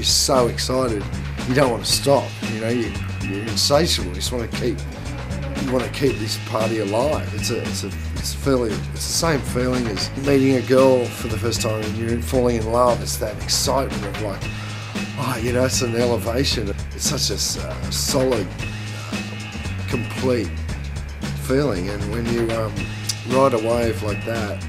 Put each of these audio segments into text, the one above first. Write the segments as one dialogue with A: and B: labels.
A: So excited, you don't want to stop. You know, you're insatiable. You just want to keep. You want to keep this party alive. It's a feeling. It's the same feeling as meeting a girl for the first time and you're falling in love. It's that excitement of like, oh, you know, it's an elevation. It's such a solid, complete feeling. And when you ride a wave like that,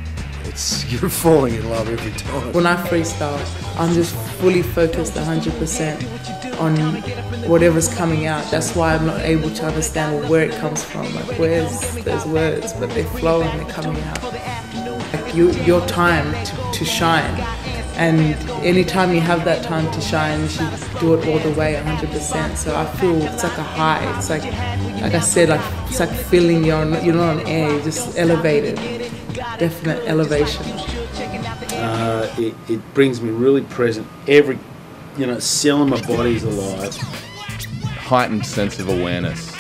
A: you're falling in love every time.
B: When I freestyle, I'm just fully focused 100% on whatever's coming out. That's why I'm not able to understand where it comes from. Like, where's those words, but they flow and they're coming out. Like your time to shine. And anytime you have that time to shine, you should do it all the way 100%. So I feel it's like a high. It's like I said, like it's like feeling you're not on air, you're just elevated. Definite elevation.
C: It brings me really present. Every, cell in my body's alive.
D: Heightened sense of awareness.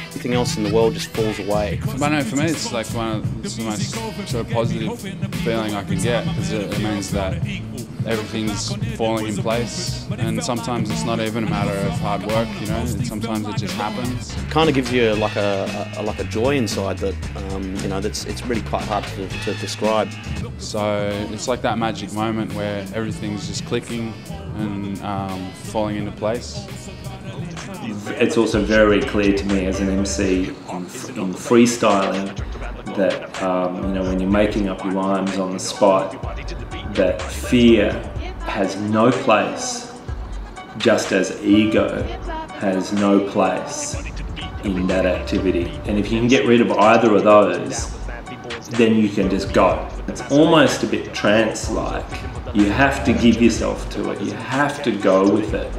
E: Everything else in the world just falls away.
F: But no, for me it's like it's the most sort of positive feeling I can get, because it means that everything's falling in place, and sometimes it's not even a matter of hard work, sometimes it just happens.
E: It kind of gives you like a joy inside that it's really quite hard to describe.
F: So it's like that magic moment where everything's just clicking and falling into place.
G: It's also very clear to me as an MC in freestyling that when you're making up your rhymes on the spot, that fear has no place, just as ego has no place in that activity. And if you can get rid of either of those, then you can just go. It's almost a bit trance-like. You have to give yourself to it. You have to go with it.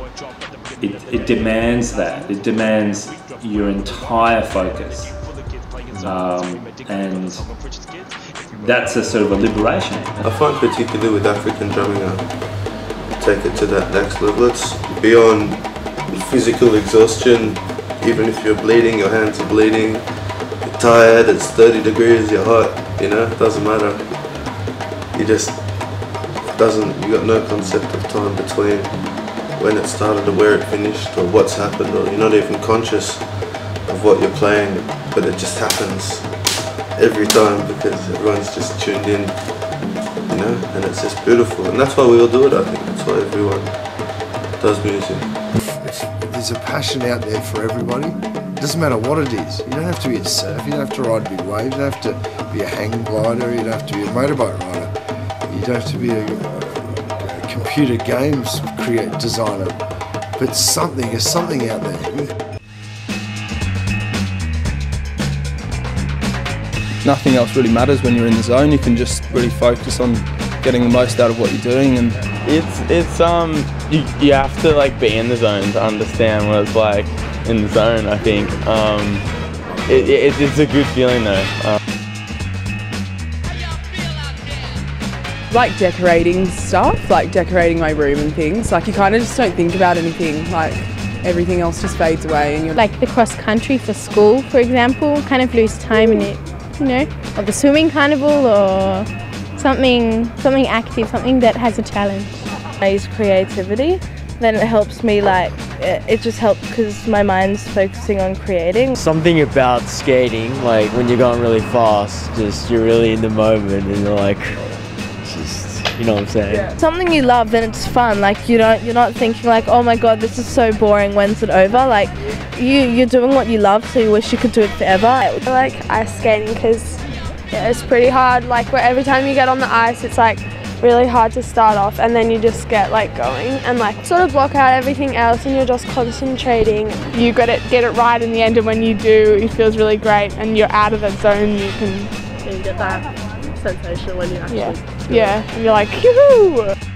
G: It demands that. It demands your entire focus. And that's a sort of a liberation.
H: I find particularly with African drumming, I take it to that next level. It's beyond physical exhaustion. Even if you're bleeding, your hands are bleeding, you're tired, it's 30 degrees, you're hot, it doesn't matter. You got no concept of time between when it started or where it finished or what's happened, or you're not even conscious of what you're playing, but it just happens every time because everyone's just tuned in, and it's just beautiful. And that's why we all do it, I think. That's why everyone does music.
A: There's a passion out there for everybody. It doesn't matter what it is. You don't have to be a surfer, you don't have to ride big waves, you don't have to be a hang glider, you don't have to be a motorboat rider, you don't have to be a computer games designer, but there's something out there.
I: Nothing else really matters when you're in the zone. You can just really focus on getting the most out of what you're doing, and
J: you have to be in the zone to understand what it's like in the zone. I think it's a good feeling though.
B: Like decorating stuff, like decorating my room and things. Like you kind of just don't think about anything. Like everything else just fades away, and you're
K: like the cross country for school, for example. Kind of lose time in it, or the swimming carnival or something active, something that has a challenge.
L: I use creativity, then it helps me it just helps because my mind's focusing on creating.
M: Something about skating, like when you're going really fast, you're really in the moment and you're you know what I'm saying?
L: Yeah. Something you love, then it's fun. You're not thinking oh my god, this is so boring, when's it over? You're doing what you love, so you wish you could do it forever.
N: I like ice skating because it's pretty hard. Where every time you get on the ice, it's really hard to start off, and then you just get like going and like sort of block out everything else and you're just concentrating.
O: You get it right in the end, and when you do, it feels really great and you're out of that zone. You can
P: get that sensation when you actually
O: yeah, and you're like, yoo-hoo!